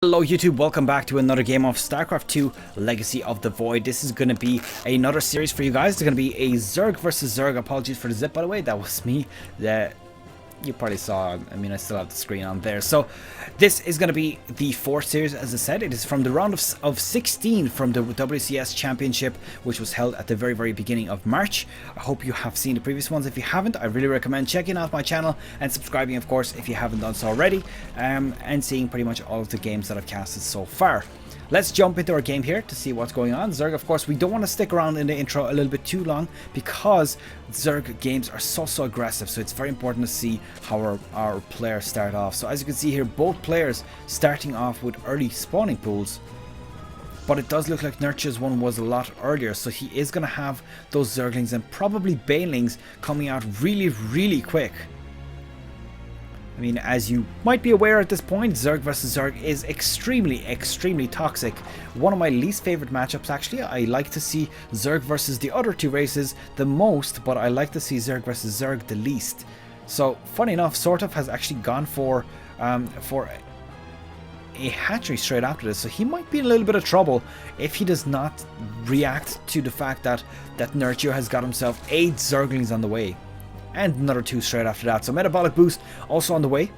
Hello YouTube, welcome back to another game of StarCraft 2 Legacy of the Void. This is going to be another series for you guys. It's going to be a Zerg versus Zerg. Apologies for the zip, by the way. That was me. You probably saw, I still have the screen on there. So this is going to be the fourth series, as I said. It is from the round of 16 from the WCS Championship, which was held at the very beginning of March. I hope you have seen the previous ones. If you haven't, I really recommend checking out my channel and subscribing, of course, if you haven't done so already, and seeing pretty much all of the games that I've casted so far. Let's jump into our game here to see what's going on. Zerg, of course, we don't want to stick around in the intro a little bit too long because Zerg games are so aggressive, so it's very important to see how our players start off. So as you can see here, both players starting off with early spawning pools, but it does look like Nerchio's one was a lot earlier, so he is going to have those Zerglings and probably Banelings coming out really quick. I mean, as you might be aware at this point, Zerg versus Zerg is extremely toxic. One of my least favorite matchups, actually. I like to see Zerg versus the other two races the most, but I like to see Zerg versus Zerg the least. So, funny enough, SortOf has actually gone for a hatchery straight after this, so he might be in a little bit of trouble if he does not react to the fact that Nerchio has got himself 8 Zerglings on the way. And another 2 straight after that. So metabolic boost also on the way.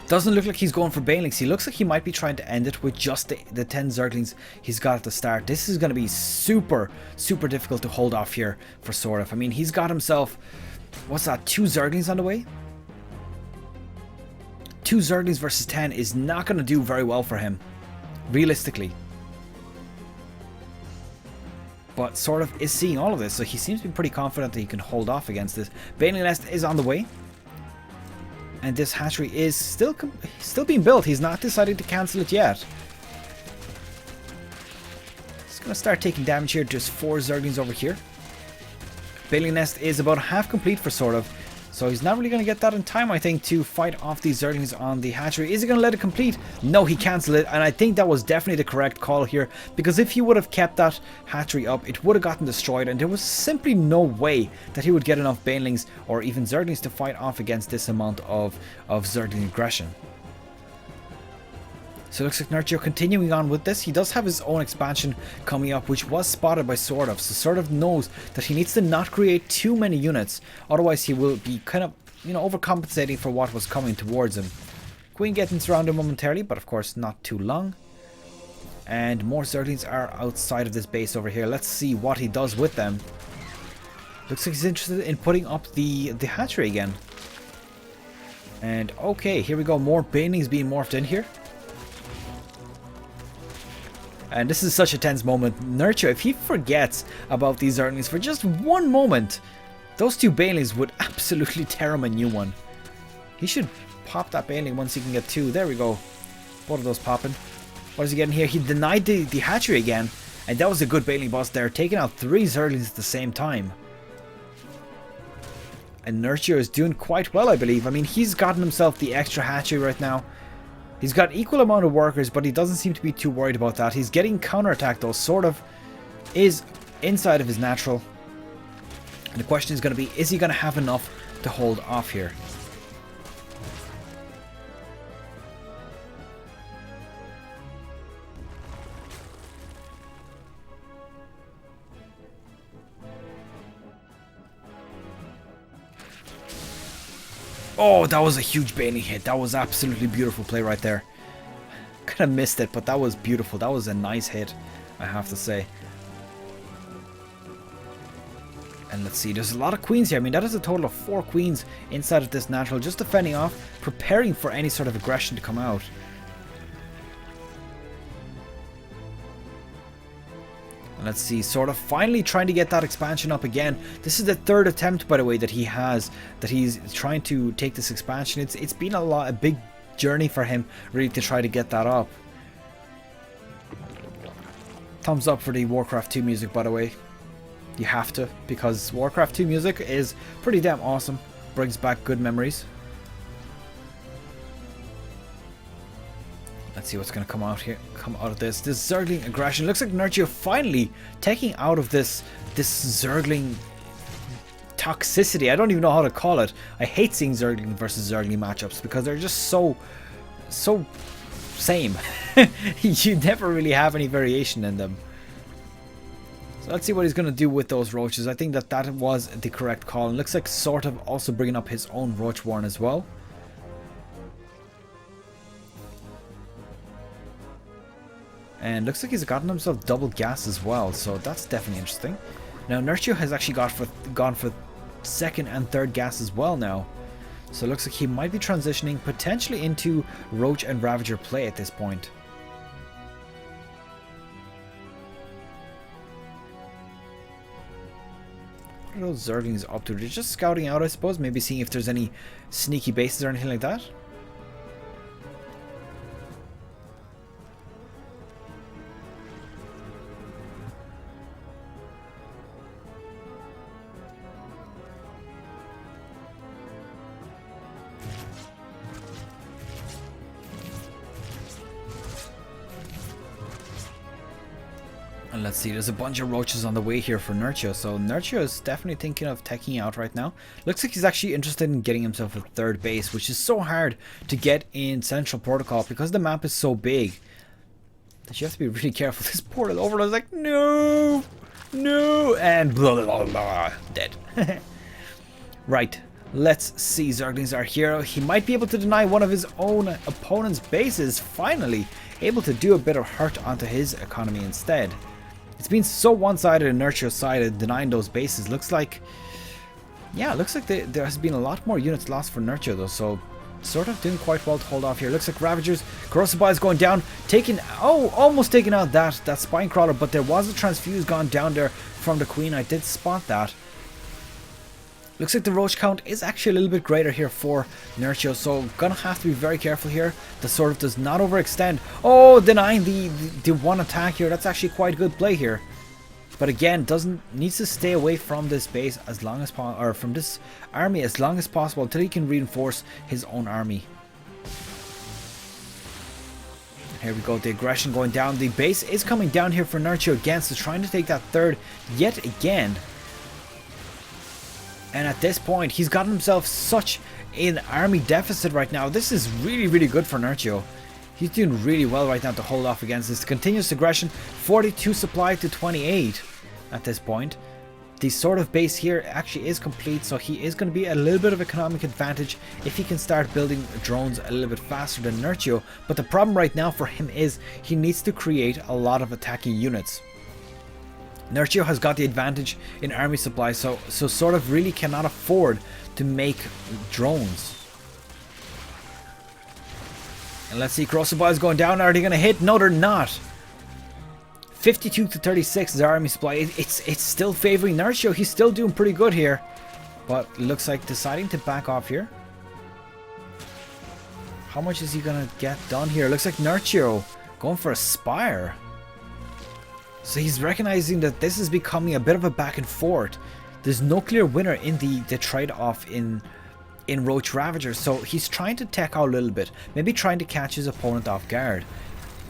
Doesn't look like he's going for Banelings. He looks like he might be trying to end it with just the 10 Zerglings he's got at the start. This is going to be super difficult to hold off here for SortOf. I mean, he's got himself, what's that, 2 Zerglings on the way? 2 Zerglings versus 10 is not going to do very well for him, realistically. But SortOf is seeing all of this, so he seems to be pretty confident that he can hold off against this. Baneling Nest is on the way. And this hatchery is still being built. He's not decided to cancel it yet. He's going to start taking damage here. Just 4 Zerglings over here. Baneling Nest is about half complete for SortOf. So he's not really going to get that in time, I think, to fight off these Zerglings on the hatchery. Is he going to let it complete? No, he cancelled it, and I think that was definitely the correct call here, because if he would have kept that hatchery up, it would have gotten destroyed, and there was simply no way that he would get enough Banelings or even Zerglings to fight off against this amount of Zergling aggression. So it looks like Nerchio continuing on with this. He does have his own expansion coming up, which was spotted by SortOf. So SortOf knows that he needs to not create too many units. Otherwise, he will be kind of, overcompensating for what was coming towards him. Queen getting surrounded momentarily, but of course not too long. And more Zerglings are outside of this base over here. Let's see what he does with them. Looks like he's interested in putting up the hatchery again. And okay, here we go. More Banelings being morphed in here. And this is such a tense moment. Nerchio, if he forgets about these Zerglings for just one moment, those 2 Banelings would absolutely tear him a new one. He should pop that Baneling once he can get 2. There we go. Both of those popping. What is he getting here? He denied the hatchery again. And that was a good Baneling bust there, taking out 3 Zerglings at the same time. And Nerchio is doing quite well, I believe. I mean, he's gotten himself the extra hatchery right now. He's got equal amount of workers, but he doesn't seem to be too worried about that. He's getting counterattacked though. SortOf is inside of his natural. And the question is going to be, is he going to have enough to hold off here? Oh, that was a huge Baneling hit. That was absolutely beautiful play right there. Could have missed it, but that was beautiful. That was a nice hit, I have to say. And let's see, there's a lot of queens here. I mean, that is a total of 4 queens inside of this natural, just defending off, preparing for any sort of aggression to come out. And let's see, SortOf finally trying to get that expansion up again. This is the 3rd attempt, by the way, that he's trying to take this expansion. It's been a big journey for him, really, to try to get that up. Thumbs up for the Warcraft 2 music, by the way. You have to, because Warcraft 2 music is pretty damn awesome. Brings back good memories. Let's see what's going to come out of this. This Zergling aggression. Looks like Nerchio finally taking out of this Zergling toxicity. I don't even know how to call it. I hate seeing Zergling versus Zergling matchups because they're just so same. You never really have any variation in them. So let's see what he's going to do with those roaches. I think that that was the correct call. It looks like SortOf also bringing up his own roach warren as well. And looks like he's gotten himself double gas as well, so that's definitely interesting. Now Nerchio has actually gone for second and third gas as well now. So it looks like he might be transitioning potentially into Roach and Ravager play at this point. What are those Zerglings up to? They're just scouting out, I suppose, maybe seeing if there's any sneaky bases or anything like that. And let's see, there's a bunch of roaches on the way here for Nerchio, so Nerchio is definitely thinking of teching out right now. Looks like he's actually interested in getting himself a third base, which is so hard to get in Central Protocol because the map is so big that you have to be really careful. This portal overload is like, no, no, and blah, blah, blah, blah, dead. Right, let's see, Zergling's our hero. He might be able to deny one of his own opponent's bases, finally able to do a bit of hurt onto his economy instead. It's been so one-sided in Nerchio's side of denying those bases. Looks like, yeah, looks like there has been a lot more units lost for Nerchio though, so SortOf doing quite well to hold off here. Looks like Ravagers, Corrosive Bile is going down, almost taking out that Spine Crawler, but there was a Transfuse gone down there from the Queen. I did spot that. Looks like the Roach count is actually a little bit greater here for Nerchio, so gonna have to be very careful here. The SortOf does not overextend. Oh, denying the one attack here. That's actually quite a good play here. But again, needs to stay away from this base as long as possible, or from this army as long as possible until he can reinforce his own army. Here we go, the aggression going down. The base is coming down here for Nerchio again, so trying to take that third yet again. And at this point, he's gotten himself such an army deficit right now. This is really, really good for Nerchio. He's doing really well right now to hold off against this continuous aggression. 42 supply to 28 at this point. The SortOf base here actually is complete, so he is going to be a little bit of economic advantage if he can start building drones a little bit faster than Nerchio. But the problem right now for him is he needs to create a lot of attacking units. Nerchio has got the advantage in army supply, so SortOf really cannot afford to make drones. And let's see, Corrosive Bile is going down. Are they going to hit? No, they're not. 52 to 36 is our army supply. It's still favoring Nerchio. He's still doing pretty good here, but looks like deciding to back off here. How much is he going to get done here? Looks like Nerchio going for a Spire. So he's recognizing that this is becoming a bit of a back and forth. There's no clear winner in the trade-off in Roach Ravager, so he's trying to tech out a little bit, maybe trying to catch his opponent off guard.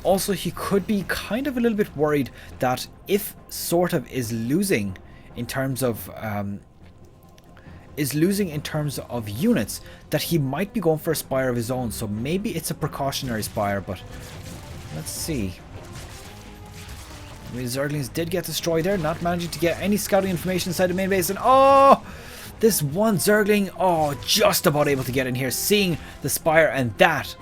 Also, he could be kind of a little bit worried that if SortOf is losing in terms of units, that he might be going for a Spire of his own. So maybe it's a precautionary Spire, but let's see. The Zerglings did get destroyed there, not managing to get any scouting information inside the main base. And oh, this one Zergling, oh, just about able to get in here, seeing the Spire, and that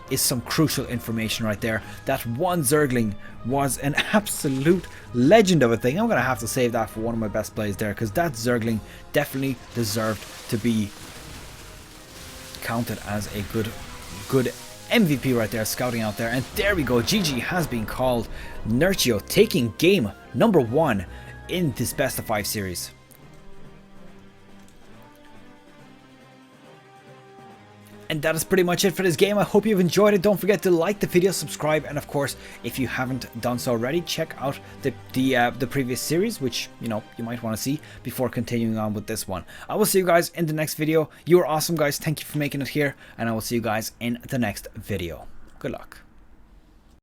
is some crucial information right there. That one Zergling was an absolute legend of a thing. I'm going to have to save that for one of my best plays there, because that Zergling definitely deserved to be counted as a good MVP right there, scouting out there. And there we go, GG has been called. Nerchio taking game number 1 in this best of 5 series. And that is pretty much it for this game. I hope you've enjoyed it. Don't forget to like the video, subscribe, and of course, if you haven't done so already, check out the previous series, which you might want to see before continuing on with this one. I will see you guys in the next video. You are awesome, guys. Thank you for making it here, and I will see you guys in the next video. Good luck.